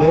2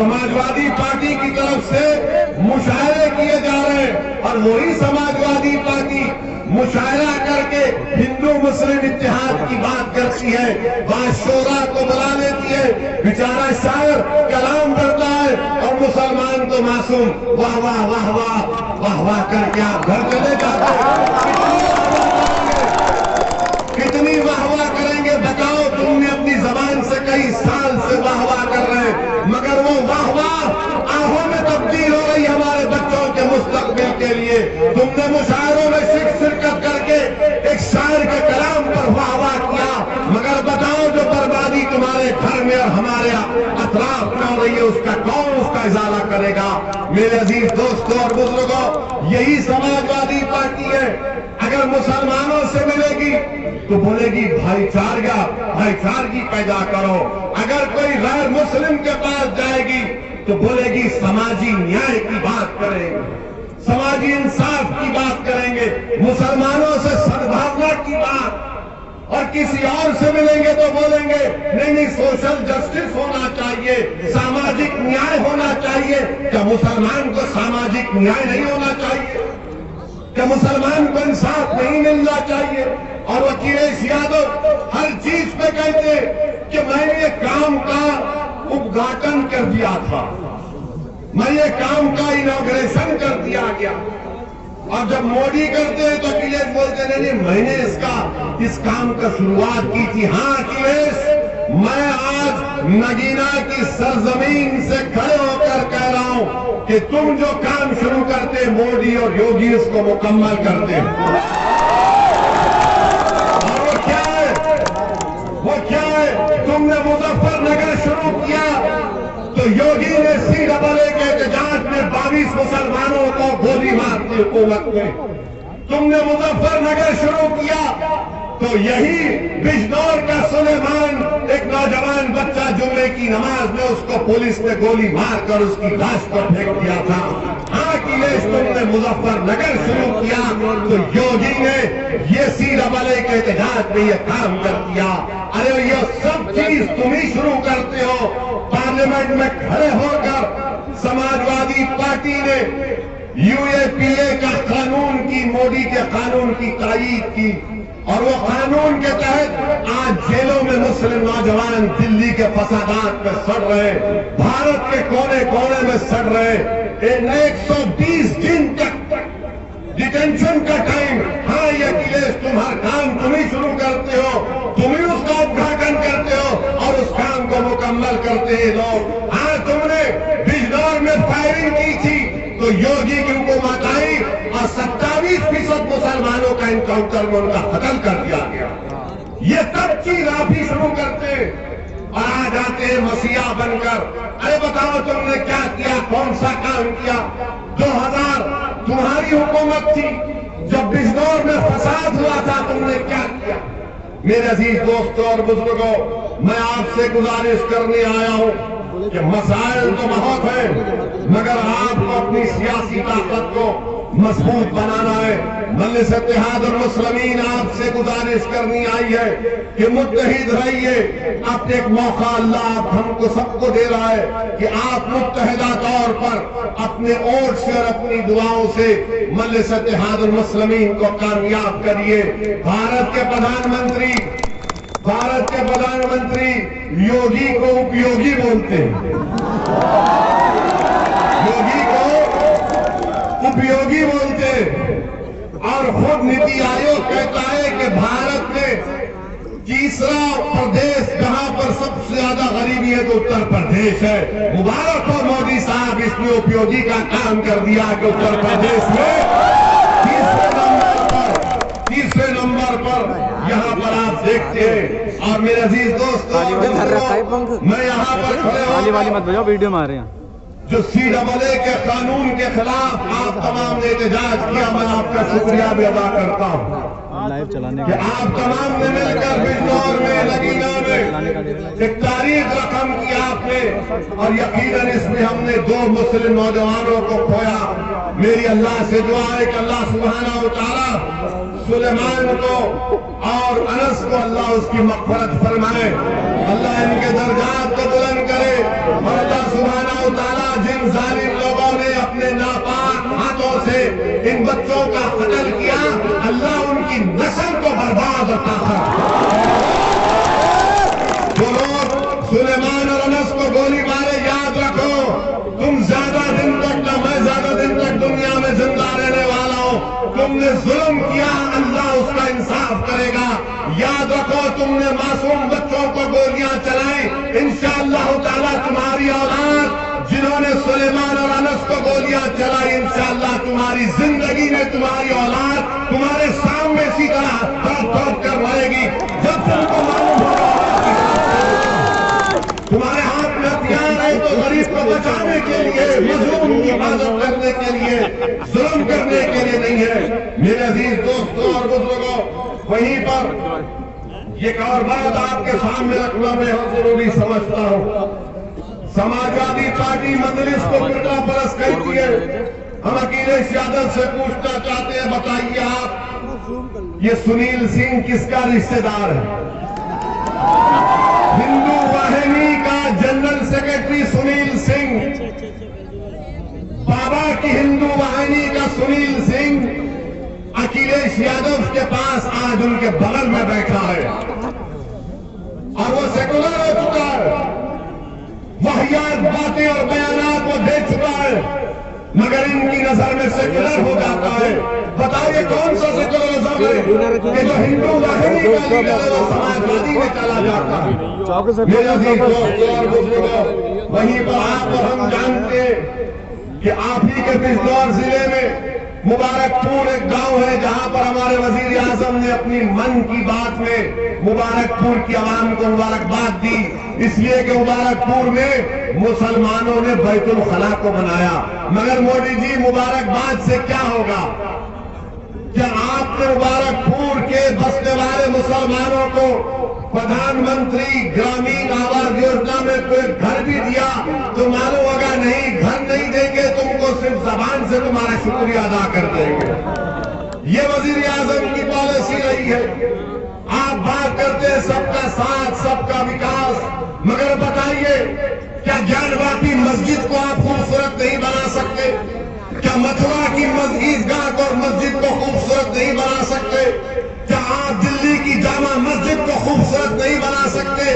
Samajwadi party کی طرف سے مشاعرے کیے جا رہے ہیں، اور وہی سماجوادی پارٹی مشاعرہ کر کے ہندو مسلم اتحاد کی بات کرتی ہے، بادشورہ کو بلا لیتی ہے، بیچارہ شاعر کلام کرتا ہے، اور مسلمان تو معصوم واہ واہ واہ واہ واہ واہ کر کے آپ گھر چلے جاتے ہیں۔ کتنی واہ واہ کریں گے بتاؤ؟ تم نے اپنی زبان سے کئی سال سے واہ واہ کر رہے ہیں، مگر وہ واہ واہ آہوں میں تبدیل ہو رہی ہمارے بچوں کے مستقبل کے لیے۔ تم نے مشاعروں میں شرکت کر کے ایک شاعر کے کلام پر واہ واہ کیا، مگر بتاؤ جو بربادی تمہارے گھر میں اور ہمارے اطراف میں ہو رہی ہے اس کا کون اس کا ازالہ کرے گا؟ میرے عزیز دوستوں اور بزرگوں، یہی سماجوادی پارٹی ہے، اگر مسلمانوں سے ملے گی تو بولے گی بھائی چارگی پیدا کرو، اگر کوئی غیر مسلم کے پاس جائے گی تو بولے گی سماجی نیائے کی بات کریں گے، سماجی انصاف کی بات کریں گے، مسلمانوں سے سدبھاونا کی بات، اور کسی اور سے ملیں گے تو بولیں گے نہیں سوشل جسٹس ہونا چاہیے، ساماجک نیائے ہونا چاہیے۔ کیا مسلمان کو ساماجک نیائے نہیں ہونا چاہیے؟ کہ مسلمان کو انصاف نہیں ملنا چاہیے؟ اور اکھلیش یادو ہر چیز پہ کہتے کہ میں نے یہ کام کا ادگھاٹن کر دیا تھا، میں یہ کام کا انوگریشن کر دیا گیا، اور جب موڈی کرتے ہیں تو اکھلیش بولتے نہیں میں نے اس کام کا شروعات کی تھی۔ ہاں اکھلیش، میں آج نگینا کی سرزمین سے کھڑے ہو کر کہہ رہا ہوں کہ تم جو کام شروع کرتے موڈی اور یوگی اس کو مکمل کرتے ہیں۔ اور وہ کیا ہے؟ تم نے مظفر نگر شروع کیا تو یوگی نے CAA کے احتجاج میں 22 مسلمانوں کو گولی مار دی حکومت میں۔ تم نے مظفر نگر شروع کیا تو یہی بجنور کا سلیمان ایک نوجوان بچہ جمعے کی نماز میں اس کو پولیس نے گولی مار کر اس کی لاش کو پھینک دیا تھا۔ ہاں اکھلیش، تم نے مظفر نگر شروع کیا تو یوگی نے یہ CAA کے احتجاج میں یہ کام کر دیا۔ ارے یہ سب چیز تم ہی شروع کرتے ہو۔ پارلیمنٹ میں کھڑے ہو کر سماجوادی پارٹی نے UAPA کا قانون کی، موڈی کے قانون کی تائید کی، اور وہ قانون کے تحت آج جیلوں میں مسلم نوجوان دلی کے فسادات میں سڑ رہے، بھارت کے کونے کونے میں سڑ رہے، 120 دن تک ڈیٹینشن کا ٹائم۔ ہاں یہ اکھلیش، تم ہر کام تم ہی شروع کرتے ہو، تم ہی اس کا ادگھاٹن کرتے ہو اور اس کام کو مکمل کرتے ہیں لوگ۔ ہاں تم نے بجنور میں فائرنگ کی تھی تو یوگی کی حکومت آئی اور 27% مسلمانوں کا انکاؤنٹر میں ان کا قتل کر دیا گیا۔ یہ سب چیز آپ ہی شروع کرتے اور آ جاتے ہیں مسیحا بن کر۔ ارے بتاؤ تم نے کیا کیا، کون سا کام کیا؟ 2000 تمہاری حکومت تھی، جب بجنور میں فساد ہوا تھا تم نے کیا کیا؟ میرے عزیز دوستوں اور بزرگوں، میں آپ سے گزارش کرنے آیا ہوں کہ مسائل تو بہت ہیں، مگر آپ کو اپنی سیاسی طاقت کو مضبوط بنانا ہے۔ مجلس اتحاد المسلمین آپ سے گزارش کرنی آئی ہے کہ متحد رہیے۔ اب ایک موقع اللہ ہم کو سب کو دے رہا ہے کہ آپ متحدہ طور پر اپنے ووٹ سے اور اپنی دعاؤں سے مجلس اتحاد المسلمین کو کامیاب کریے۔ بھارت کے پردھان منتری یوگی کو اپیوگی بولتے ہیں، یوگی کو اپیوگی بولتے ہیں، اور خود نیتی آیوگ کہتا ہے کہ بھارت میں تیسرا پردیش جہاں پر سب سے زیادہ غریبی ہے تو اتر پردیش ہے۔ مبارک ہو مودی صاحب، اس نے اپیوگی کا کام کر دیا کہ اتر پردیش میں تیسرے نمبر پر یہاں پر آپ دیکھتے ہیں۔ اور میرے عزیز دوستوں، میں یہاں پر کھڑے ہوں، ویڈیو مار رہے ہیں جو CAA کے قانون کے خلاف آپ تمام نے احتجاج کیا، میں آپ کا شکریہ بھی ادا کرتا ہوں کہ آپ تمام نے مل کر بجنور میں، نگینا میں ایک تاریخ رقم کی آپ نے، اور یقیناً اس میں ہم نے 2 مسلم نوجوانوں کو کھویا۔ میری اللہ سے دعا ہے کہ اللہ سبحانہ و تعالیٰ سلیمان کو اور انس کو اللہ اس کی مغفرت فرمائے، اللہ ان کے درجات کو بلند کرے، اور اللہ سبحانہ و تعالیٰ جن ظالم لوگوں نے اپنے ناپاک ہاتھوں سے ان بچوں کا قتل کیا، اللہ ان کی نسل کو برباد عطا فرمائے۔ جو لوگ سلیمان اور انس کو گولی مارے، یاد رکھو تم زیادہ دن تک نہ میں زیادہ دن تک دنیا میں زندہ رہنے والا ہوں۔ تم نے ظلم کیا، اللہ اس کا انصاف کرے گا۔ یاد رکھو تم نے معصوم بچوں کو گولیاں چلائیں، انشاءاللہ تعالیٰ تمہاری اولاد جنہوں نے سلیمان اور انس کو گولیاں چلائی، انشاءاللہ تمہاری زندگی میں تمہاری اولاد تمہارے سامنے اسی طرح دوڑ کر رہے گی۔ جب تم کو معلوم ہوگا تمہارے ہاتھ میں ہتھیار ہے تو غریب کو بچانے کے لیے، مظلوم کی حفاظت کرنے کے لیے، ظلم کرنے کے لیے نہیں ہے۔ میرے عزیز دوستوں اور بزرگوں، وہیں پر ایک اور بات آپ کے سامنے رکھنا میں ضروری سمجھتا ہوں۔ سماجوادی پارٹی مجلس کو فرقہ پرست کہتی ہے۔ ہم اکھلیش یادو سے پوچھنا چاہتے ہیں، بتائیے آپ یہ سنیل سنگھ کس کا رشتہ دار ہے؟ ہندو واہنی کا جنرل سیکرٹری سنیل سنگھ، بابا کی ہندو واہنی کا سنیل سنگھ اکھلیش یادو کے پاس آج ان کے بغل میں بیٹھا ہے اور وہ سیکولر ہو چکا ہے، واہیات باتیں اور بیانات وہ دے چکا ہے، مگر ان کی نظر میں سیکولر ہو جاتا ہے۔ بتائیے کون سا سیکولرزم ہے کہ جو ہندو واہنی کا لیڈر ہے وہ سماجوادی میں چلا جاتا ہے؟ میرے عزیز دوستوں اور بزرگوں، وہیں پر آپ اور ہم جانتے ہیں کہ آپ ہی کے بجنور ضلع میں مبارک پور ایک گاؤں ہے جہاں پر ہمارے وزیر اعظم نے اپنی من کی بات میں مبارک پور کی عوام کو مبارکباد دی، اس لیے کہ مبارک پور میں مسلمانوں نے بیت الخلا کو بنایا۔ مگر مودی جی مبارکباد سے کیا ہوگا؟ کیا آپ نے مبارک پور کے بسنے والے مسلمانوں کو پردھان منتری گرامین آواس یوجنا میں کوئی گھر بھی دیا تو معلوم ہوگا نہیں، گھر نہیں دیں گے، تم کو صرف زبان سے تمہارا شکریہ ادا کر دیں گے۔ یہ وزیر اعظم کی پالیسی رہی ہے۔ آپ بات کرتے ہیں سب کا ساتھ، سب کا وکاس، مگر بتائیے کیا جان باقی مسجد کو آپ خوبصورت نہیں بنا سکتے؟ کیا متھرا کی عیدگاہ اور مسجد کو خوبصورت نہیں بنا سکتے؟ کیا آپ دلی کی جامع مسجد کو خوبصورت نہیں بنا سکتے؟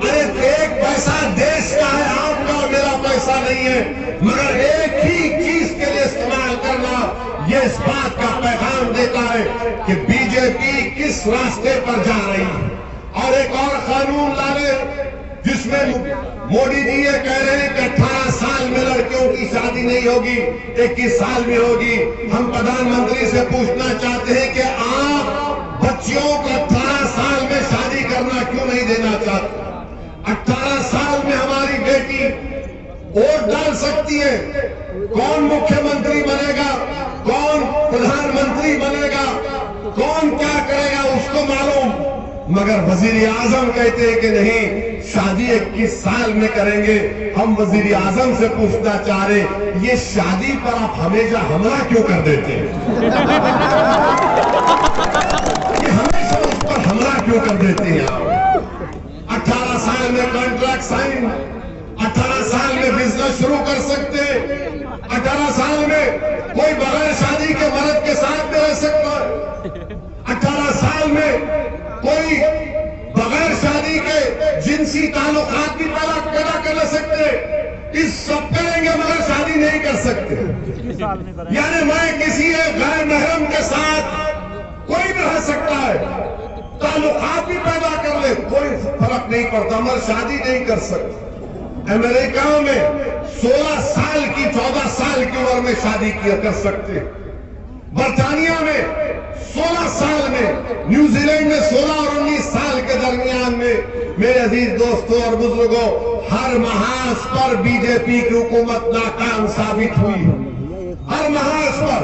ارے ایک پیسہ دیش کا ہے، آپ کا اور میرا پیسہ نہیں ہے، مگر ایک ہی چیز کے لیے استعمال کرنا یہ اس بات کا پیغام دیتا ہے کہ بی جے پی کس راستے پر جا رہی ہے۔ اور ایک اور قانون لانے جس میں مودی جی یہ کہہ رہے ہیں کہ 18 سال میں لڑکیوں کی شادی نہیں ہوگی، 21 سال میں ہوگی۔ ہم پردھان منتری سے پوچھنا چاہتے ہیں کہ آپ بچیوں کو 18 سال میں شادی کرنا کیوں نہیں دینا چاہتے؟ 18 سال میں ہماری بیٹی ووٹ ڈال سکتی ہے، کون مکھیہ منتری بنے گا، کون پردھان منتری بنے گا، کون کیا کرے گا اس کو معلوم، مگر وزیر اعظم کہتے ہیں کہ نہیں، شادی 21 سال میں کریں گے۔ ہم وزیر اعظم سے پوچھنا چاہ رہے یہ شادی پر آپ ہمیشہ حملہ کیوں کر دیتے ہیں؟ یہ ہمیشہ اس پر حملہ کیوں کر دیتے ہیں آپ؟ 18 سال میں کانٹریکٹ سائن، 18 سال میں بزنس شروع کر سکتے، 18 سال میں کوئی بغیر شادی کے مرد کے ساتھ بھی رہ سکتا ہے، 18 سال میں کوئی بغیر شادی کے جنسی تعلقات بھی پیدا کر سکتے، اس سب کریں گے مگر شادی نہیں کر سکتے۔ یعنی میں کسی غیر محرم کے ساتھ کوئی بھی رہ سکتا ہے، تعلقات بھی پیدا کر لے، کوئی فرق نہیں پڑتا، مگر شادی نہیں کر سکتے۔ امریکہ میں 16 سال کی 14 سال کی عمر میں شادی کیا کر سکتے، برطانیہ میں 16 سال میں، نیوزی لینڈ میں 16 اور 19 سال کے درمیان میں۔ میرے عزیز دوستوں اور بزرگوں، ہر محاذ پر بی جے پی کی حکومت ناکام ثابت ہوئی، ہر محاذ پر۔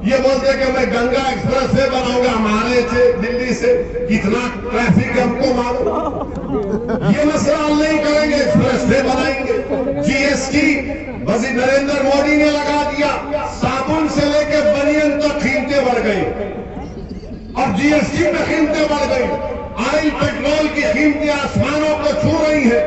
یہ بولتے کہ میں گنگا ایکسپریس وے بناؤں گا، ہمارے سے دلی سے کتنا ٹریفک ہم کو معلوم، یہ مسئلہ حل نہیں کریں گے، ایکسپریس وے بنائیں گے۔ جی ایس ٹی وزیر نریندر مودی نے لگا دیا، صابن سے لے کے بنین تک قیمتیں بڑھ گئی، اور جی ایس ٹی میں قیمتیں بڑھ گئی، آئل پیٹرول کی قیمتیں آسمانوں کو چھو رہی ہیں۔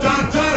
4-4,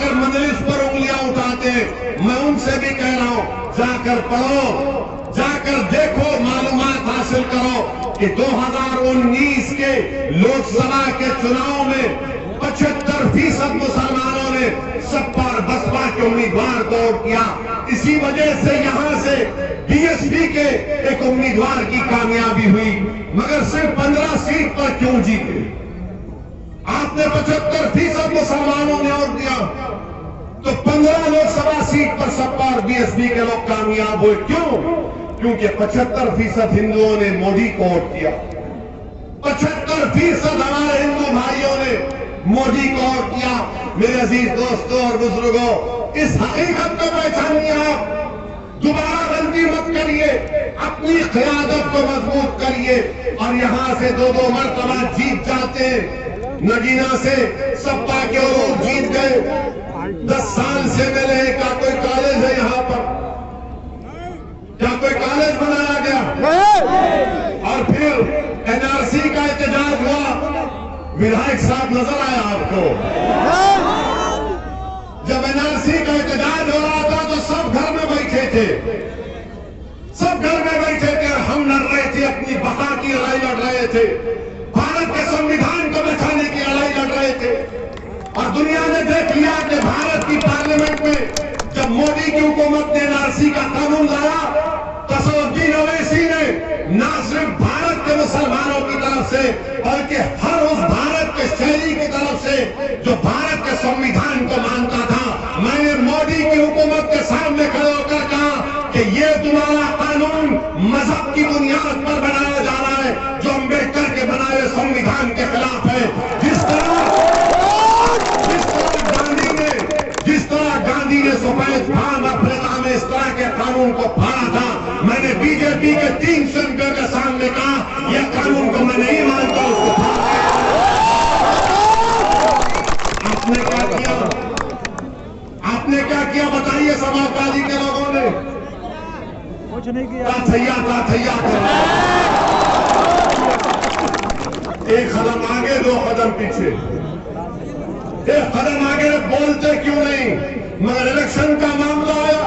کر مجلس پر انگلیاں اٹھاتے ہیں، میں ان سے بھی کہہ رہا ہوں جا کر پڑھو، جا کر دیکھو، معلومات حاصل کرو کہ 2019 کے لوک سبھا کے چناؤ میں 75% مسلمانوں نے سپا اور بسپا کے امیدوار کو ووٹ کیا۔ اسی وجہ سے یہاں سے بی ایس پی کے ایک امیدوار کی کامیابی ہوئی، مگر صرف 15 سیٹ پر کیوں جیتے؟ آپ نے 75% مسلمانوں نے ووٹ دیا تو 15 لوک سبھا سیٹ پر سپا اور بی ایس پی کے لوگ کامیاب ہوئے۔ کیوں؟ کیونکہ 75% ہندوؤں نے مودی کو ووٹ کیا، 75% ہمارے ہندو بھائیوں نے مودی کو ووٹ کیا۔ میرے عزیز دوستوں اور بزرگوں، اس حقیقت کو پہچانیے، آپ دوبارہ غلطی مت کریے، اپنی قیادت کو مضبوط کریے، اور یہاں سے 2 مرتبہ جیت جاتے ہیں۔ نگینا سے سپا کے لوگ جیت گئے، 10 سال سے ملے، کیا کوئی کالج ہے یہاں پر؟ کیا کوئی کالج بنایا گیا؟ اور پھر این آر سی کا احتجاج ہوا، ودھائک صاحب نظر آیا آپ کو؟ جب این آر سی کا احتجاج ہو رہا تھا تو سب گھر میں بیٹھے تھے، سب گھر میں بیٹھے تھے، اور ہم لڑ رہے تھے، اپنی بقا کی لڑائی لڑ رہے تھے، بھارت کے سنویدھان کو بچانے کی لڑائی لڑ رہے تھے۔ اور دنیا نے دیکھ لیا کہ بھارت کی پارلیمنٹ میں جب مودی کی حکومت نے این آر سی کا قانون لایا، تصور الدین اویسی نے نہ صرف بھارت کے مسلمانوں کی طرف سے بلکہ ہر اس بھارت کے شہری کی طرف سے جو بھارت کے سنویدھان کو مانتا تھا، میں نے مودی کی حکومت کے سامنے کھڑے ہو کر کہا کہ یہ تمہارا قانون مذہب کی بنیاد پر بنایا جا رہا ہے، جو امبیڈکر کے بنائے سنویدھان کے خلاف ہے۔ جس طرح گاندھی نے سفید فام افریقہ میں اس طرح کے قانون کو پھاڑا تھا، میں نے بی جے پی کے 3 سینیٹر کے سامنے کہا یہ قانون کو میں نہیں مانتا، اس کو پھاڑ آپ نے کیا کیا؟ آپ نے کیا کیا بتائیے؟ سماجوادی کے لوگوں نے کچھ نہیں کیا، تھیا ایک قدم آگے 2 قدم پیچھے، ایک قدم آگے بولتے کیوں نہیں؟ مگر الیکشن کا معاملہ آیا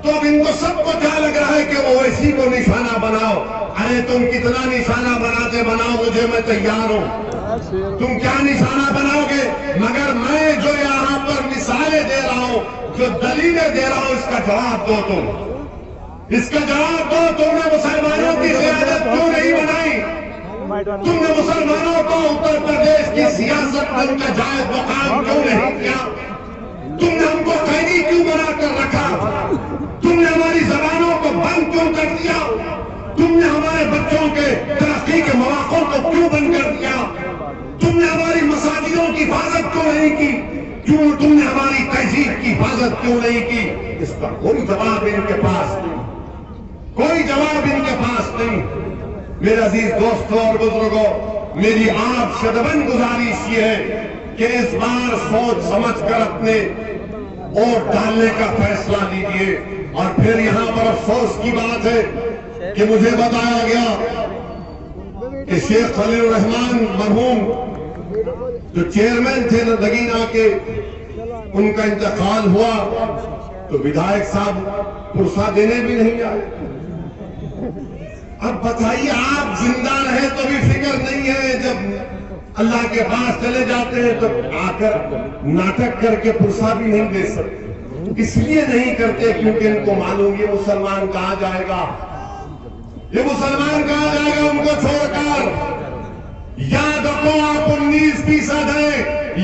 تو اب ان کو سب کو کیا لگ رہا ہے کہ اویسی کو نشانہ بناؤ۔ ارے تم کتنا نشانہ بناتے بناؤ، مجھے میں تیار ہوں، تم کیا نشانہ بناؤ گے، مگر میں جو یہاں پر مثالیں دے رہا ہوں، جو دلیلیں دے رہا ہوں، اس کا جواب دو، تم اس کا جواب دو۔ تم نے مسلمانوں کی قیادت کیوں نہیں بنائی؟ تم نے مسلمانوں کو اتر پردیش کی سیاست میں ان کا جائز مقام کیوں نہیں کیا؟ تم نے ہم کو قیدی کیوں بنا کر رکھا؟ تم نے ہماری زبانوں کو بند کیوں کر دیا؟ تم نے ہمارے بچوں کے ترقی کے مواقع کو کیوں بند کر دیا؟ تم نے ہماری مساجدوں کی حفاظت کیوں نہیں کی؟ کیوں تم نے ہماری تہذیب کی حفاظت کیوں نہیں کی؟ اس کا کوئی جواب ان کے پاس نہیں، کوئی جواب ان کے پاس نہیں۔ میرے عزیز دوستوں اور بزرگوں، میری آپ سے دبن گزارش یہ ہے کہ اس بار سوچ سمجھ کر اپنے ووٹ ڈالنے کا فیصلہ لیجیے۔ اور پھر یہاں پر افسوس کی بات ہے کہ مجھے بتایا گیا کہ شیخ خلیل الرحمان مرحوم جو چیئرمین تھے نگینا کے، ان کا انتقال ہوا تو ودھائک صاحب پرسہ دینے بھی نہیں آئے۔ اب بتائیے، آپ زندہ رہے تو بھی فکر نہیں ہے، جب اللہ کے پاس چلے جاتے ہیں تو آ کر ناٹک کر کے پرسہ بھی نہیں دے سکتے۔ اس لیے نہیں کرتے کیونکہ ان کو معلوم یہ مسلمان کہاں جائے گا، یہ مسلمان کہاں جائے گا ان کو چھوڑ کر۔ یاد رکھو، آپ 19% ہیں،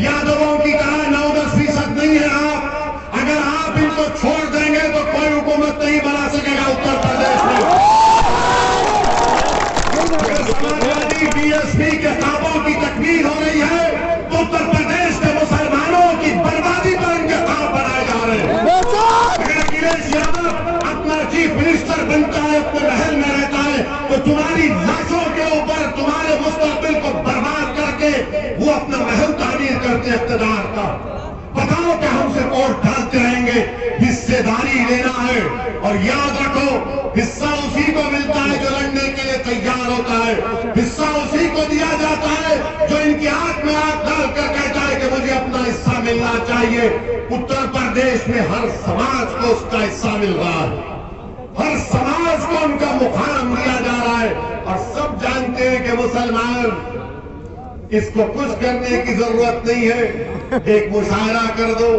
یادووں کی طرح 9-10% نہیں ہے آپ۔ اگر آپ ان کو چھوڑ دیں گے تو کوئی حکومت نہیں بنا سکے گا اتر پردیش میں۔ سماجوادی بی ایس پی کے خوابوں کی تکمیل ہو رہی ہے تو اتر پردیش کے مسلمانوں کی بربادی پر ان کے خواب بنائے جا رہے ہیں۔ اگر اکھلیش یادو اپنا چیف منسٹر بنتا ہے، اپنے محل میں رہتا ہے، تو تمہاری لاشوں کے اوپر تمہارے مستقبل کو برباد کر کے وہ اپنا محل تعمیر کرتے اقتدار کا۔ بتاؤ کہ ہم سے ووٹ ڈالتے رہیں گے، حصے داری لینا ہے، اور یاد رکھو حصہ اسی کو ملتا ہے جو لڑنے کے لیے تیار ہوتا ہے، حصہ اسی کو دیا جاتا ہے جو ان کی آنکھ میں آنکھ ڈال کر کہتا ہے کہ مجھے اپنا حصہ ملنا ہونا چاہیے. اتر پردیش میں ہر سماج کو اس کا حصہ مل رہا ہے, ہر سماج کو ان کا مقام دیا جا رہا ہے, اور سب جانتے ہیں کہ مسلمان اس کو کچھ کرنے کی ضرورت نہیں ہے. ایک مشاعرہ کر دو,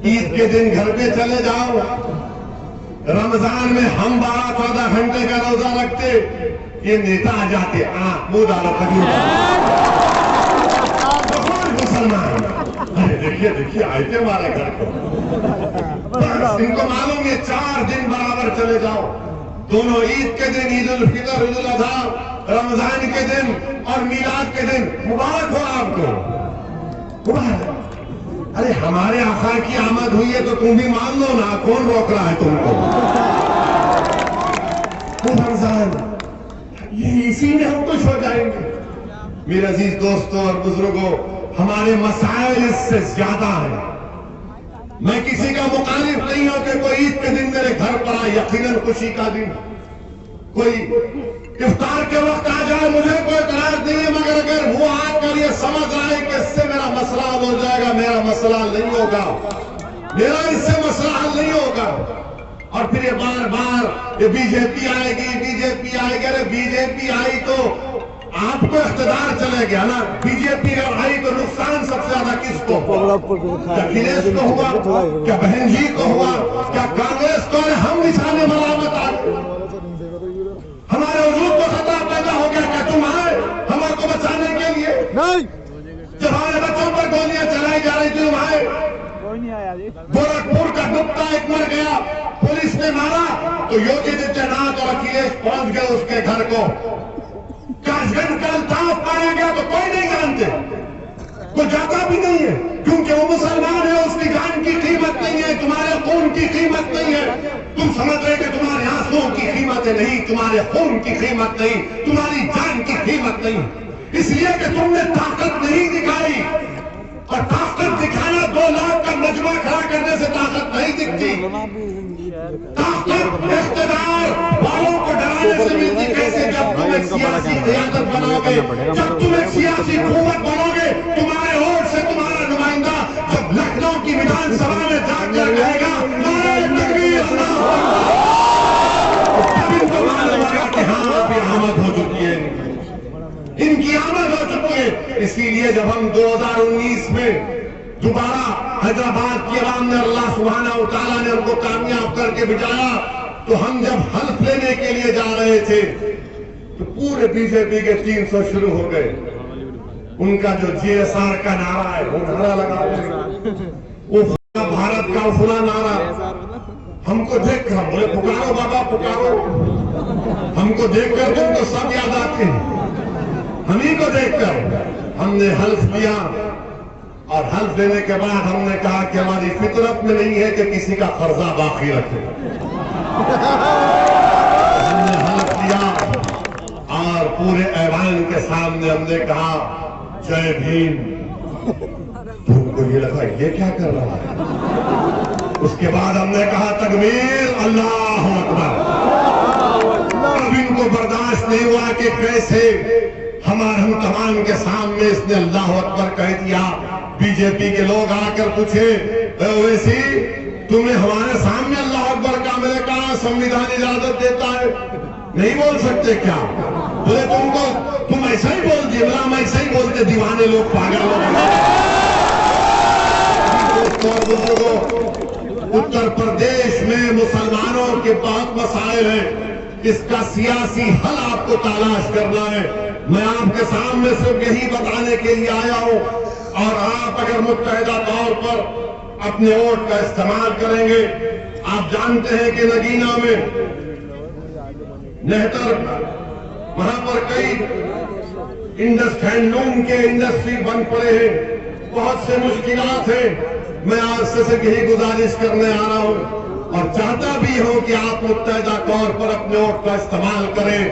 عید کے دن گھر پہ چلے جاؤ. رمضان میں ہم 12-14 گھنٹے کا روزہ رکھتے, یہ نیتا آ جاتے منہ ڈالا مسلمان. ارے دیکھیے آئے تھے ہمارے گھر کو. ان کو معلوم ہے 4 دن برابر چلے جاؤ, دونوں عید کے دن, عید الفطر, عید الاضحیٰ, رمضان کے دن اور میلاد کے دن مبارک ہو آپ کو, مبارک. ارے ہمارے آقا کی آمد ہوئی ہے تو تم بھی مان لو نا, کون روک رہا ہے تم کو؟ رمضان یہ اسی میں ہم خوش ہو جائیں گے. میرے عزیز دوستوں اور بزرگوں, ہمارے مسائل اس سے زیادہ ہیں. میں کسی کا مخالف نہیں ہوں کہ کوئی عید کے دن میرے گھر پر آئے, یقیناً خوشی کا دن. کوئی افطار کے وقت آ جائے, مجھے کوئی اعتراض نہیں ہے, مگر اگر وہ آ کر یہ سمجھ رہا ہے کہ اس سے میرا مسئلہ حل ہو جائے گا, میرا مسئلہ نہیں ہوگا, میرا اس سے مسئلہ حل نہیں ہوگا. اور پھر یہ بار بار یہ بی جے پی آئے گی, بی جے پی آئے گی. ارے بی جے پی آئی تو آپ کو اقتدار چلے گیا نا. بی جے پی اگر آئی تو نقصان سب سے زیادہ کس کو ہوا؟ کیا اکھلیش کو ہوا, کیا بہن جی کو ہوا, کیا کانگریس کو؟ ہم نشانے ملامت آ گئے, ہمارے وجود کو خطرہ پیدا ہو گیا. کہ تم آئے ہمارے کو بچانے کے لیے نہیں. جب ہمارے بچوں پر گولیاں چلائی جا رہی تھی, تم آئے. گورکھپور کا گپتا ایک مر گیا, پولیس نے مارا تو یوگی آدتیہ ناتھ اور اکھلیش پہنچ گئے اس کے گھر کو. کاش گنج کا الطاف پایا گیا تو کوئی نہیں جانتے, کوئی جاتا بھی نہیں ہے, کیونکہ وہ مسلمان ہے. اس کی جان کی قیمت نہیں ہے, تمہارے خون کی قیمت نہیں ہے. تم سمجھ رہے کہ تمہارے آنسوں کی قیمت نہیں, تمہارے خون کی قیمت نہیں, تمہاری جان کی قیمت نہیں. اس لیے کہ تم نے طاقت نہیں دکھائی, اور طاقت دکھانا 2 لاکھ کا مجمع کھڑا کرنے سے طاقت نہیں دکھتی. طاقت اقتدار والوں کو ڈرانے سے ملتی کیسے؟ جب تم ایک سیاسی قیادت بنو گے, جب تم ایک سیاسی قوت بنو گے, تمہارے ووٹ سے تمہارا نمائندہ جب لکھنؤ کی ویدھان سبھا میں جا کر کہے گا نعرہ تکبیر اللہ اکبر, تب ان کو معلوم ہوگا کہ ہاں اب آمد ہو چکی ہے, ان کی آمد ہو چکی ہے. اسی لیے جب ہم 2019 میں دوبارہ حیدرآباد کی عوام نے, اللہ سبحانہ و تعالیٰ نے ان کو کامیاب کر کے بچایا, تو ہم جب حلف لینے کے لیے جا رہے تھے تو پورے بی جے پی کے 300 شروع ہو گئے. ان کا جو جی ایس آر کا نعرہ ہے وہ نعرہ لگا رہے, وہ بھارت کا فلاں نعرہ. ہم کو دیکھ کر بولے پکارو بابا پکارو, ہم کو دیکھ کر تم کو سب یاد آتے ہیں. ہم ہی کو دیکھ کر ہم نے حلف کیا, اور حلف دینے کے بعد ہم نے کہا کہ ہماری فطرت میں نہیں ہے کہ کسی کا قرضہ باقی رکھے. ہم نے حلف کیا اور پورے ایوان کے سامنے ہم نے کہا جے بھیم. تو ان کو یہ لگا یہ کیا کر رہا ہے. اس کے بعد ہم نے کہا تکبیر اللہ اکبر. اب ان کو برداشت نہیں ہوا کہ کیسے ہم تمام کے سامنے اس نے اللہ اکبر کہہ دیا. بی جے پی کے لوگ آ کر پوچھے اویسی تمہیں ہمارے سامنے اللہ اکبر کا, میں نے کہا سنویدھان اجازت دیتا ہے, نہیں بول سکتے کیا؟ بولے تم ایسا ہی بول دیے. ہم ایسا ہی بولتے, دیوانے لوگ, پاگل لوگ. اتر پردیش میں مسلمانوں کے بہت مسائل ہیں, اس کا سیاسی حل آپ کو تلاش کرنا ہے. میں آپ کے سامنے صرف یہی بتانے کے لیے آیا ہوں, اور آپ اگر متحدہ طور پر اپنے ووٹ کا استعمال کریں گے. آپ جانتے ہیں کہ نگینا میں نہتر وہاں پر کئی ہینڈلوم کے انڈسٹری بند پڑے ہیں, بہت سے مشکلات ہیں. میں آج سے صرف یہی گزارش کرنے آ رہا ہوں اور چاہتا بھی ہوں کہ آپ متحدہ طور پر اپنے ووٹ کا استعمال کریں.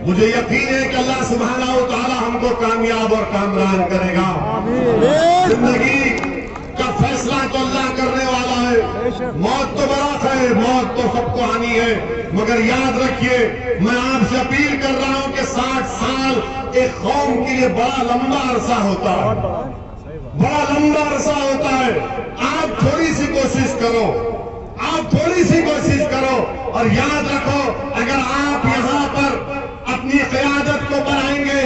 مجھے یقین ہے کہ اللہ سبحانہ و تعالی ہم کو کامیاب اور کامران کرے گا. زندگی کا فیصلہ تو اللہ کرنے والا ہے. موت تو برات ہے, موت تو سب کو آنی ہے, مگر یاد رکھیے میں آپ سے اپیل کر رہا ہوں کہ 60 سال ایک قوم کے لیے بڑا لمبا عرصہ ہوتا ہے, بڑا لمبا عرصہ ہوتا ہے. آپ تھوڑی سی کوشش کرو, آپ تھوڑی سی کوشش کرو, اور یاد رکھو اگر آپ یہاں پر اپنی قیادت کو بنائیں گے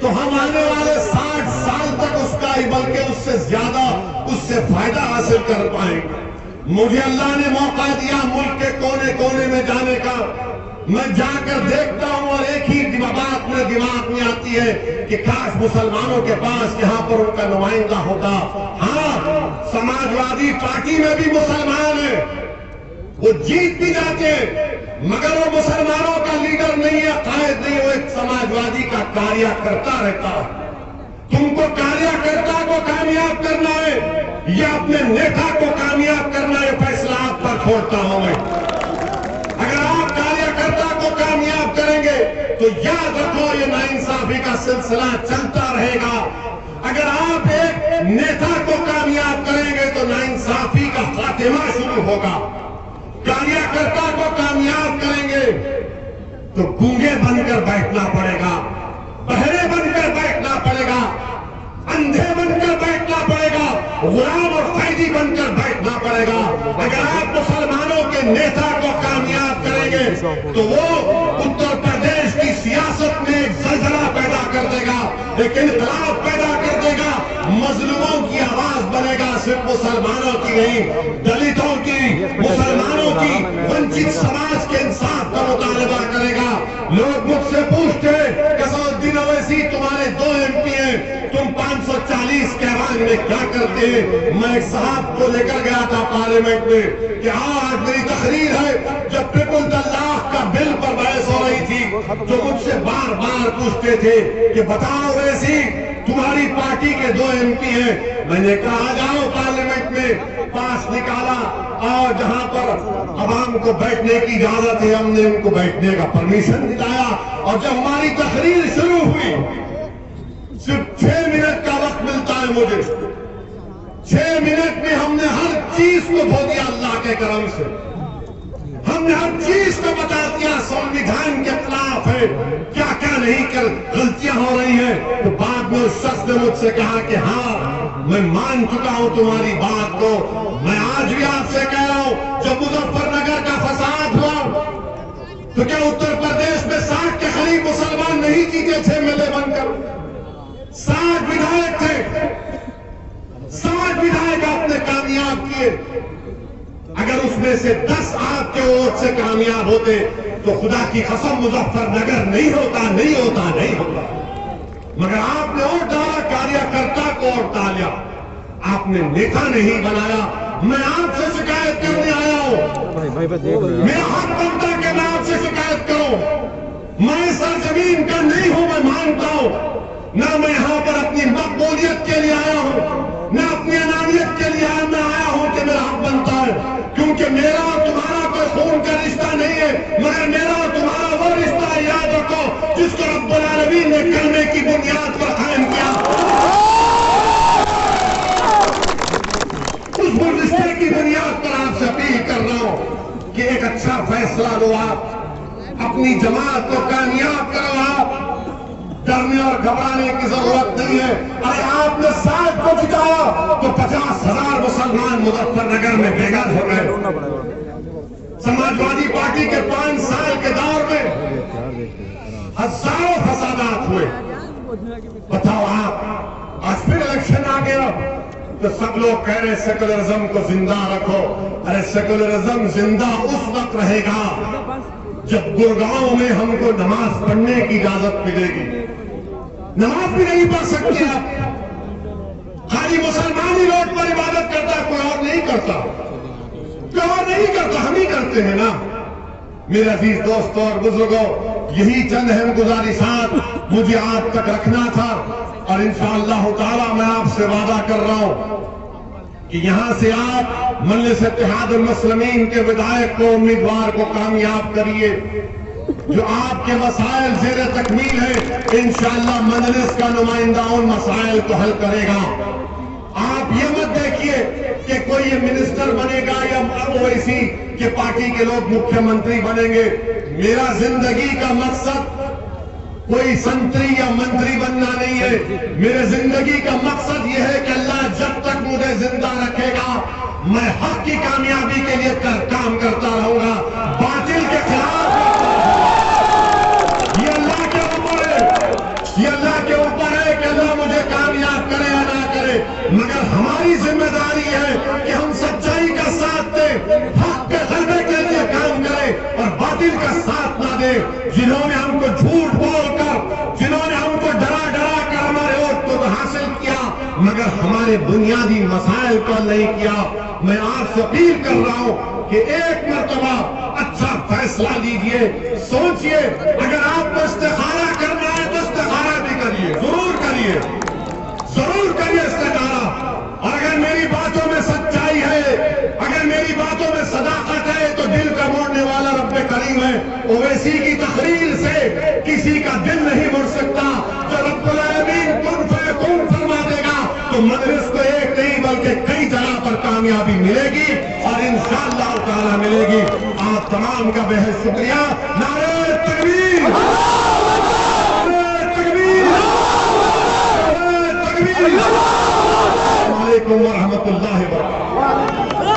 تو ہم آنے والے 60 سال تک اس کا ہی بلکہ اس سے زیادہ اس سے فائدہ حاصل کر پائیں گے. مجھے اللہ نے موقع دیا ملک کے کونے کونے میں جانے کا. میں جا کر دیکھتا ہوں اور ایک ہی بات میرے دماغ میں آتی ہے کہ کاش مسلمانوں کے پاس یہاں پر ان کا نمائندہ ہوتا. ہاں, سماجوادی پارٹی میں بھی مسلمان ہیں, وہ جیت بھی جاتے ہیں, مگر وہ مسلمانوں کا لیڈر نہیں ہے, قائد نہیں, وہ ایک سماجوادی کا کاریہ کرتا رہتا ہے. تم کو کاریہ کرتا کو کامیاب کرنا ہے یا اپنے نیتا کو کامیاب کرنا ہے, فیصلہ آپ پر چھوڑتا ہوں میں. اگر آپ کاریہ کرتا کو کامیاب کریں گے تو یاد رکھو یہ ناانصافی کا سلسلہ چلتا رہے گا. اگر آپ ایک نیتا کو کامیاب کریں گے تو ناانصافی کا خاتمہ شروع ہوگا. کاریہ کرتا کو کامیاب کریں گے تو گونگے بن کر بیٹھنا پڑے گا, بہرے بن کر بیٹھنا پڑے گا, اندھے بن کر بیٹھنا پڑے گا, غلام اور قیدی بن کر بیٹھنا پڑے گا. اگر آپ مسلمانوں کے نیتا کو کامیاب کریں گے تو وہ اتر پردیش کی سیاست میں ایک زلزلہ پیدا کر دے گا, ایک انقلاب پیدا کر دے گا, مظلوموں کی آواز بنے گا, صرف مسلمانوں کی نہیں, دلتوں کی, مسلمانوں کی, ونچت سماج کے انصاف کا مطالبہ کرے گا. لوگ مجھ سے پوچھتے قصص الدین اویسی تمہارے 2 MP ہیں, تم 540 کے ایوان میں کیا کرتے ہیں؟ میں ایک صاحب کو لے کر گیا تھا پارلیمنٹ میں کہ آج میری تقریر ہے, جب ٹرپل طلاق کا بل پر بحث ہو رہی تھی جو مجھ سے بار بار پوچھتے تھے کہ بتاؤ اویسی تمہاری پارٹی کے 2 MP ہیں. میں نے کہا جاؤ پارلیمنٹ میں, پاس نکالا اور جہاں پر عوام کو بیٹھنے کی اجازت ہے ہم نے ان کو بیٹھنے کا پرمیشن دلایا, اور جب ہماری تقریر شروع ہوئی صرف 6 منٹ کا وقت ملتا ہے مجھے, 6 منٹ میں ہم نے ہر چیز کو دھو دیا اللہ کے کرم سے. ہم نے ہر چیز کو بتا دیا, سنویدھان کے خلاف ہے, کیا کیا نہیں کر غلطیاں ہو رہی ہیں. تو بعد میں اس شخص نے مجھ سے کہا کہ ہاں میں مان چکا ہوں تمہاری بات کو, میں آج بھی آپ سے کہہ رہا ہوں جب مظفر نگر کا فساد ہوا تو کیا اتر پردیش میں 60 کے قریب مسلمان نہیں جیتے تھے MLA بن کر؟ 60 ودھائک تھے, 60 ودھائک آپ نے کامیاب کیے. اگر اس میں سے 10 آپ کے ووٹ سے کامیاب ہوتے تو خدا کی قسم مظفر نگر نہیں ہوتا, نہیں ہوتا, نہیں ہوتا. مگر آپ نے ووٹ ڈالا, کاریہ کرتا کو ووٹ ڈالا, آپ نے نیتا نہیں بنایا. میں آپ سے شکایت کرنے آیا ہوں, میرا حق بنتا کہ میں آپ سے شکایت کروں. میں سرزمین کا نہیں ہوں, میں مانتا ہوں, نہ میں یہاں پر اپنی مقبولیت کے لیے آیا ہوں نہ اپنی انانیت کے لیے میں آیا ہوں کہ میرا حق بنتا ہے, کیونکہ میرا اور تمہارا کوئی خون کا رشتہ نہیں ہے, مگر میرا اور تمہارا وہ رشتہ ہے, یاد رکھو, جس کو رب العالمین نے کلمے کی بنیاد پر قائم کیا. اس رشتے کی بنیاد پر آپ سے اپیل کر رہا ہوں کہ ایک اچھا فیصلہ لو, آپ اپنی جماعت کو کامیاب کرو. آپ ڈرنے اور گھبرانے کی ضرورت نہیں ہے. اگر آپ نے 60 کو جتایا تو 50,000 مسلمان مظفر نگر میں بے گھر ہو گئے. سماجوادی پارٹی کے 5 سال کے دور میں ہزاروں فسادات ہوئے. بتاؤ آپ آج پھر الیکشن آ گیا تو سب لوگ کہہ رہے سیکولرزم کو زندہ رکھو. ارے سیکولرزم زندہ اس وقت رہے گا جب گڑگاؤں میں ہم کو نماز پڑھنے کی اجازت ملے گی. نماز بھی نہیں پڑھ سکتے آپ, خالی مسلمان ہی روڈ پر عبادت کرتا, کوئی اور نہیں کرتا, کوئی اور نہیں کرتا, ہم ہی کرتے ہیں نا. میرے عزیز دوستوں اور بزرگوں, یہی چند اہم گزارشات مجھے آپ تک رکھنا تھا, اور انشاءاللہ تعالی میں آپ سے وعدہ کر رہا ہوں کہ یہاں سے آپ مجلس اتحاد المسلمین کے ودائق کو, امیدوار کو کامیاب کریے. جو آپ کے مسائل زیر تکمیل ہے, انشاءاللہ مجلس کا نمائندہ ان مسائل کو حل کرے گا. آپ یہ مت دیکھیے کہ کوئی یہ منسٹر بنے گا یا اویسی کہ پارٹی کے لوگ مکھیہ منتری بنیں گے. میرا زندگی کا مقصد کوئی سنتری یا منتری بننا نہیں ہے. میرے زندگی کا مقصد یہ ہے کہ اللہ جب تک مجھے زندہ رکھے گا میں حق کی کامیابی کے لیے کام کرتا رہوں گا، باطل کے خلاف. یہ اللہ کے اوپر ہے، یہ اللہ کے اوپر ہے کہ اللہ مجھے کامیاب کرے یا نہ کرے، مگر ہماری ذمہ داری ہے کہ ہم سچائی کا ساتھ دیں، حق کے غلبے کے لیے کام کریں اور باطل کا ساتھ نہ دیں. جنہوں نے ہم کو جھوٹ بول کر، جنہوں نے ہم کو ڈرا کر ہمارے ووٹ کو حاصل کیا مگر ہمارے بنیادی مسائل کو نہیں کیا، میں آپ سے اپیل کر رہا ہوں کہ ایک مرتبہ اچھا فیصلہ لیجئے، سوچئے. اگر آپ کو استخارہ کرنا ہے تو استخارہ بھی کریے، ضرور کریے استخارہ. اور اگر میری باتوں میں سچائی ہے، اگر میری باتوں میں صداقت ہے تو دل کا موڑنے والا رب کریم ہے. اویسی کی تقریر سے کسی کا دل نہیں مڑ سکتا. جو رب العالمین کن فیکون فرما دے گا تو مجلس کو ایک نہیں بلکہ کئی جگہ پر کامیابی ملے گی اور انشاءاللہ تعالی ملے گی. آپ تمام کا بہت شکریہ. نعرہ تکبیر، نعرہ تکبیر، نعرہ تکبیر. السلام علیکم ورحمۃ اللہ وبرکاتہ.